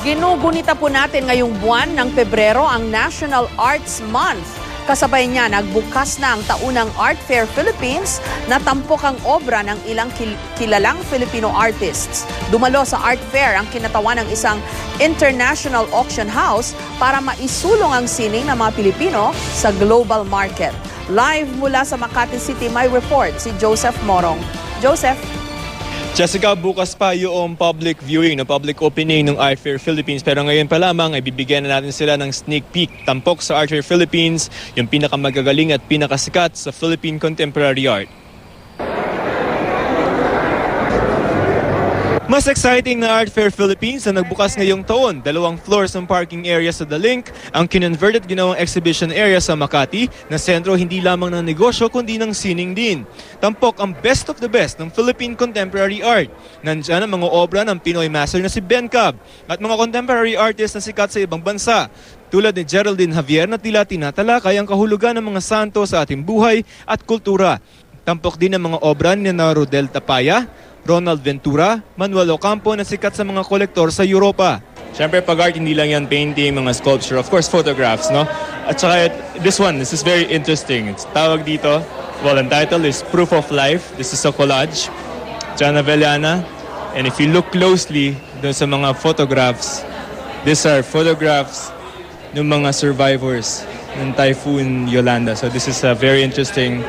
Ginugunita po natin ngayong buwan ng Pebrero ang National Arts Month. Kasabay niya, nagbukas na ang taunang Art Fair Philippines na tampok ang obra ng ilang kilalang Filipino artists. Dumalo sa Art Fair ang kinatawan ng isang international auction house para maisulong ang sining ng mga Pilipino sa global market. Live mula sa Makati City, may report si Joseph Morong. Joseph? Jessica, bukas pa yung public viewing, public opening ng Art Fair Philippines. Pero ngayon pa lamang ay bibigyan na natin sila ng sneak peek. Tampok sa Art Fair Philippines, yung pinakamagagaling at pinakasikat sa Philippine contemporary art. Mas exciting na Art Fair Philippines na nagbukas ngayong taon. 2 floors ng parking area sa The Link, ang kinonverted ginawang exhibition area sa Makati na sentro hindi lamang ng negosyo kundi ng sining din. Tampok ang best of the best ng Philippine contemporary art. Nandiyan ang mga obra ng Pinoy master na si Ben Cab at mga contemporary artists na sikat sa ibang bansa. Tulad ni Geraldine Javier na tila tinatalakay ang kahulugan ng mga santo sa ating buhay at kultura. Tampok din ang mga obra ni Rodel Tapaya, Ronald Ventura, Manuel Ocampo na sikat sa mga kolektor sa Europa. Siyempre pag art hindi lang yan painting, mga sculpture, of course photographs, no? At saka this is very interesting. It's tawag dito, well, ang title is Proof of Life. This is a collage, John Avellana. And if you look closely dun sa mga photographs, these are photographs ng mga survivors ng Typhoon Yolanda. So this is a very interesting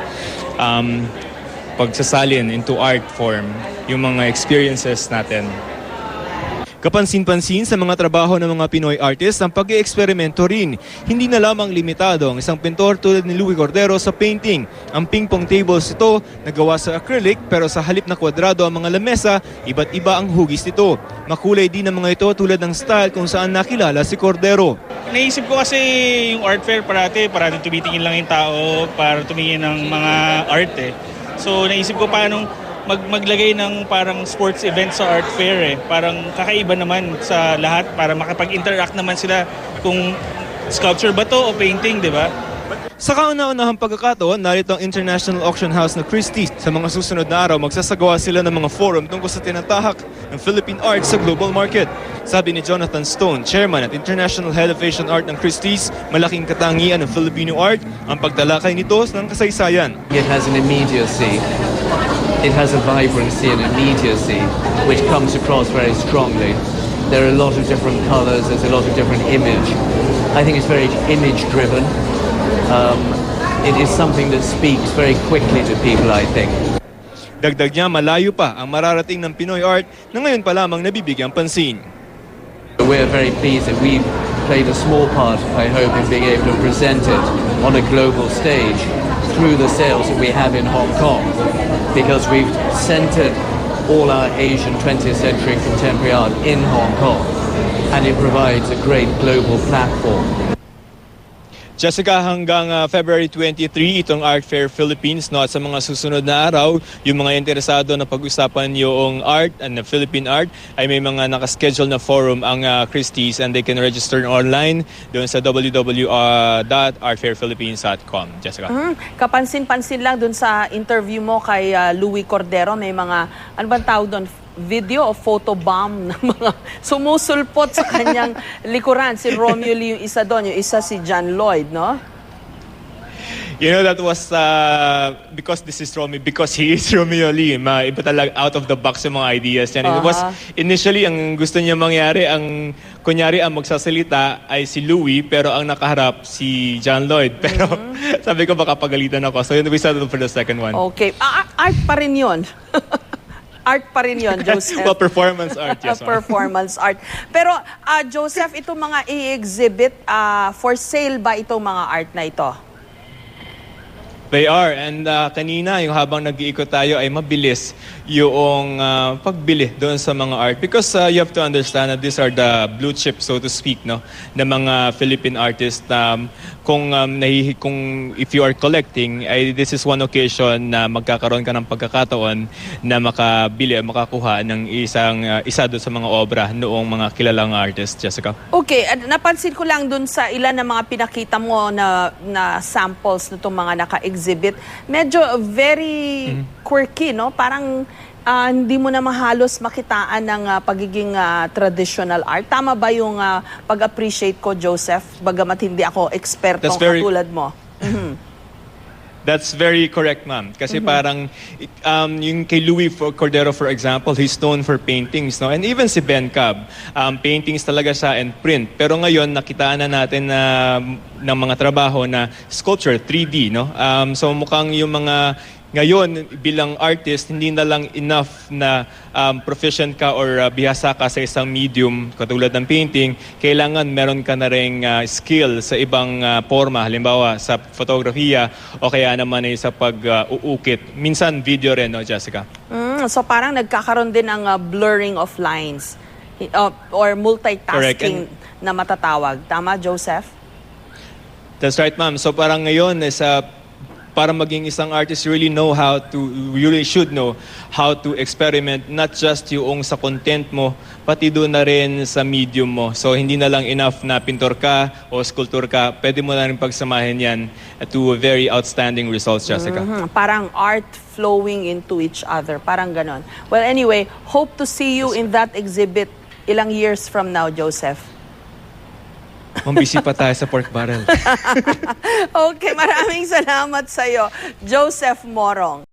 pagsasalin into art form yung mga experiences natin. Kapansin-pansin sa mga trabaho ng mga Pinoy artists ang pag-i-eksperimento rin. Hindi na lamang limitado ang isang pintor tulad ni Louie Cordero sa painting. Ang ping-pong tables ito nagawa sa acrylic pero sa halip na kwadrado ang mga lamesa, iba't iba ang hugis nito. Makulay din ang mga ito tulad ng style kung saan nakilala si Cordero. Naisip ko kasi yung art fair parati tumitingin lang yung tao para tumingin ng mga art eh. So naisip ko paano maglagay ng parang sports event sa art fair eh. Parang kakaiba naman sa lahat para makapag-interact naman sila kung sculpture ba to o painting, di ba? Sa kauna-unahang pagkakataon, narito ang International Auction House na Christie's. Sa mga susunod na araw, magsasagawa sila ng mga forum tungkol sa tinatahak ng Philippine art sa global market. Sabi ni Jonathan Stone, Chairman at International Head of Asian Art ng Christie's, malaking katangian ng Filipino art ang pagtalakay nito ng kasaysayan. It has an immediacy. It has a vibrancy and immediacy which comes across very strongly. There are a lot of different colors, there's a lot of different image. I think it's very image-driven. It is something that speaks very quickly to people, I think. Dagdag niya, malayo pa ang mararating ng Pinoy art na ngayon pa lamang nabibigyang pansin. We're very pleased that we've played a small part, I hope, in being able to present it on a global stage through the sales that we have in Hong Kong, because we've centered all our Asian 20th century contemporary art in Hong Kong, and it provides a great global platform. Jessica, hanggang February 23 itong Art Fair Philippines, no? At sa mga susunod na araw, yung mga interesado na pag-usapan yung art and the Philippine art ay may mga nakaschedule na forum ang Christie's and they can register online doon sa www.artfairphilippines.com. Jessica? Kapansin-pansin lang doon sa interview mo kay Louie Cordero, may mga, ano bang tawag doon? Video o photo bomb na mga sumusulpot sa kanyang likuran. Si Romeo Lee yung isa doon, yung isa si John Lloyd, no? You know, that was because this is Romeo, because he is Romeo Lee. Iba talaga out of the box yung mga ideas yan. It was initially, ang gusto niya mangyari, kunyari ang magsasalita ay si Louie, pero ang nakaharap si John Lloyd. Pero sabi ko baka pagalitan ako. So we started for the second one. Okay. Art pa rin yun. Art pa rin yun, Joseph. Well, performance art, yes. Performance art. Pero, Joseph, itong mga i-exhibit, for sale ba itong mga art na ito? They are. And kanina, yung habang nag-iikot tayo, ay mabilis yung pagbili doon sa mga art. Because you have to understand that these are the blue chip, so to speak, no, na mga Philippine artists. Kung if you are collecting, this is one occasion na magkakaroon ka ng pagkakataon na makabili o makakuha ng isa doon sa mga obra noong mga kilalang artist, Jessica. Okay, napansin ko lang doon sa ilan ng mga pinakita mo na samples na itong mga naka-exhibit. Medyo very quirky, no? Parang hindi mo na mahalos makitaan ng pagiging traditional art. Tama ba yung pag-appreciate ko, Joseph? Bagamat hindi ako ekspertong katulad mo. That's very correct, ma'am. Kasi parang yung kay Louis Cordero, for example, he's known for paintings, no? And even si Ben Cab, paintings talaga siya and print. Pero ngayon, nakitaan na natin ng mga trabaho na sculpture, 3D, no? So mukhang yung mga ngayon, bilang artist, hindi na lang enough na proficient ka or bihasa ka sa isang medium katulad ng painting. Kailangan meron ka na rin skill sa ibang forma. Halimbawa, sa fotografiya o kaya naman ay sa pag-uukit. Minsan, video rin, no, Jessica? So parang nagkakaroon din ng blurring of lines or multitasking na matatawag. Tama, Joseph? That's right, ma'am. So parang ngayon, para maging isang artist, you really should know how to experiment, not just yung sa content mo, pati doon na rin sa medium mo. So hindi na lang enough na pintor ka o sculptor ka, pwede mo na rin pagsamahin yan to very outstanding results, Jessica. Parang art flowing into each other, parang ganon. Well, anyway, hope to see you in that exhibit ilang years from now, Joseph. Mambisi pa tayo sa pork barrel. Okay, maraming salamat sa'yo, Joseph Morong.